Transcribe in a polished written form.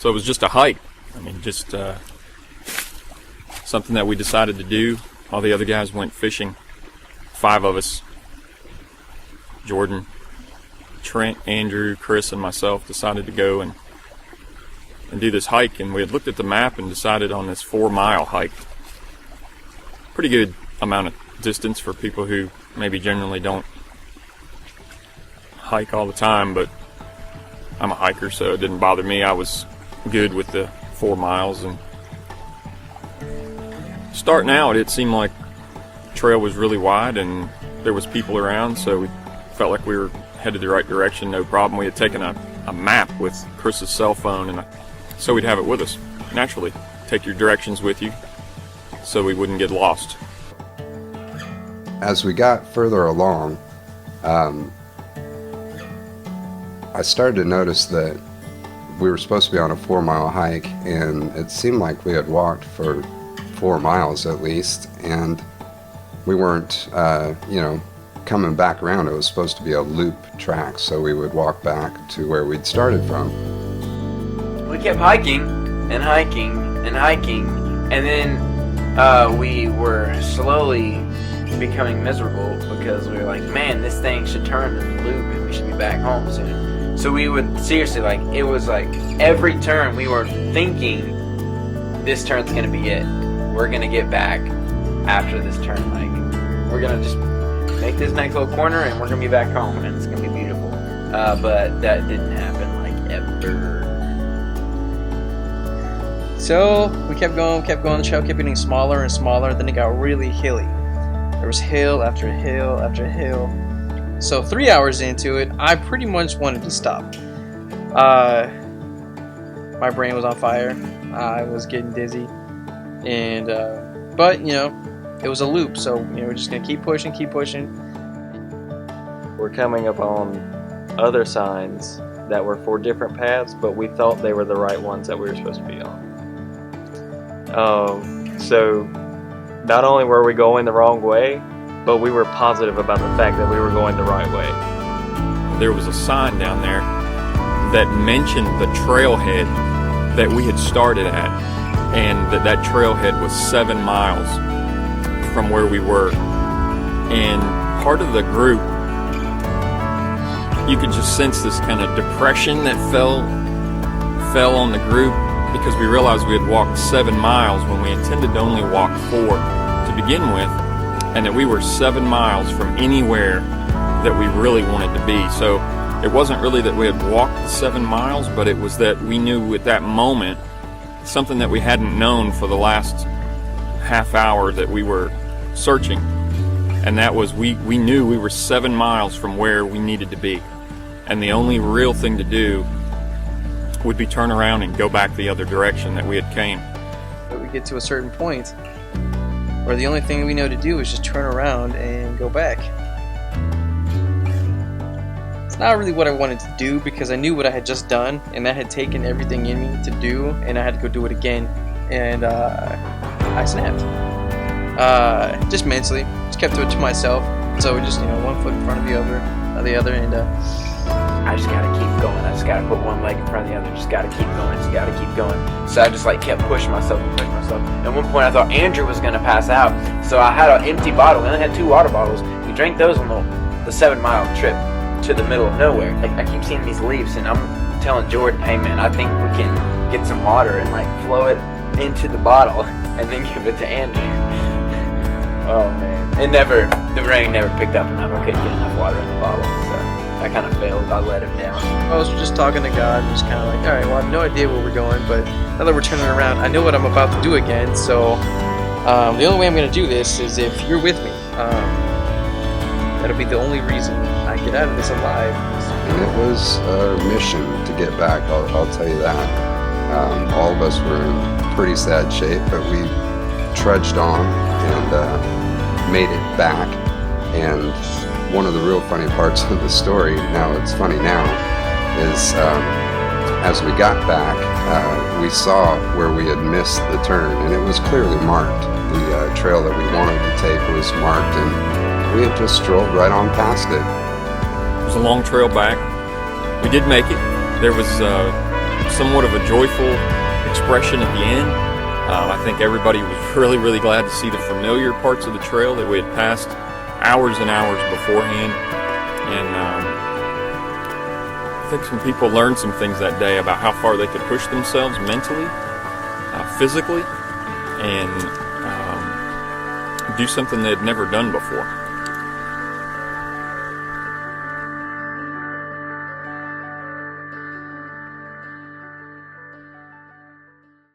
So it was just a hike. I mean, just something that we decided to do. All the other guys went fishing. 5 of us, Jordan, Trent, Andrew, Chris, and myself, decided to go and do this hike. And we had looked at the map and decided on this 4-mile hike. Pretty good amount of distance for people who maybe generally don't hike all the time, but I'm a hiker, so it didn't bother me. I was good with the 4 miles. And starting out, it seemed like the trail was really wide and there was people around, so we felt like we were headed the right direction, no problem. We had taken a map with Chris's cell phone, and so we'd have it with us. Naturally, take your directions with you so we wouldn't get lost. As we got further along, I started to notice that we were supposed to be on a 4-mile hike, and it seemed like we had walked for 4 miles at least, and we weren't, coming back around. It was supposed to be a loop track, so we would walk back to where we'd started from. We kept hiking and hiking and hiking, and then we were slowly becoming miserable because we were like, man, this thing should turn in the loop and we should be back home soon. So we would seriously, like, it was like every turn we were thinking, this turn's gonna be it. We're gonna get back after this turn. Like, we're gonna just make this next little corner and we're gonna be back home and it's gonna be beautiful. But that didn't happen, like, ever. So we kept going. The trail kept getting smaller and smaller. Then it got really hilly. There was hill after hill after hill. So 3 hours into it, I pretty much wanted to stop. My brain was on fire. I was getting dizzy, and but it was a loop. So we're just gonna keep pushing. We're coming up on other signs that were for different paths, but we thought they were the right ones that we were supposed to be on. So not only were we going the wrong way, but we were positive about the fact that we were going the right way. There was a sign down there that mentioned the trailhead that we had started at, and that trailhead was 7 miles from where we were. And part of the group, you could just sense this kind of depression that fell on the group, because we realized we had walked 7 miles when we intended to only walk 4 to begin with, and that we were 7 miles from anywhere that we really wanted to be. So it wasn't really that we had walked the 7 miles, but it was that we knew at that moment something that we hadn't known for the last half hour that we were searching, and that was we knew we were 7 miles from where we needed to be, and the only real thing to do would be turn around and go back the other direction that we had came. But we get to a certain point where the only thing we know to do is just turn around and go back. It's not really what I wanted to do, because I knew what I had just done, and that had taken everything in me to do, and I had to go do it again, and I snapped. Just mentally, just kept it to myself. So just 1 foot in front of the other, and I just gotta keep going. I just gotta put one leg in front of the other. Just gotta keep going. Just gotta keep going. So I just kept pushing myself. At one point, I thought Andrew was gonna pass out. So I had an empty bottle. We only had 2 water bottles. We drank those on the 7-mile trip to the middle of nowhere. I keep seeing these leaves, and I'm telling Jordan, "Hey man, I think we can get some water and flow it into the bottle, and then give it to Andrew." Oh man! The rain never picked up enough. I couldn't get enough water in the bottle. So I kind of failed. I let him down. I was just talking to God, and just kind of all right, well, I have no idea where we're going, but now that we're turning around, I know what I'm about to do again, so the only way I'm going to do this is if you're with me. That'll be the only reason I get out of this alive. And it was a mission to get back, I'll tell you that. All of us were in pretty sad shape, but we trudged on and made it back. And one of the real funny parts of the story, now it's funny now, is as we got back, we saw where we had missed the turn, and it was clearly marked. The trail that we wanted to take was marked, and we had just strolled right on past it. It was a long trail back. We did make it. There was somewhat of a joyful expression at the end. I think everybody was really, really glad to see the familiar parts of the trail that we had passed hours and hours beforehand. And I think some people learned some things that day about how far they could push themselves mentally, physically, and do something they'd never done before.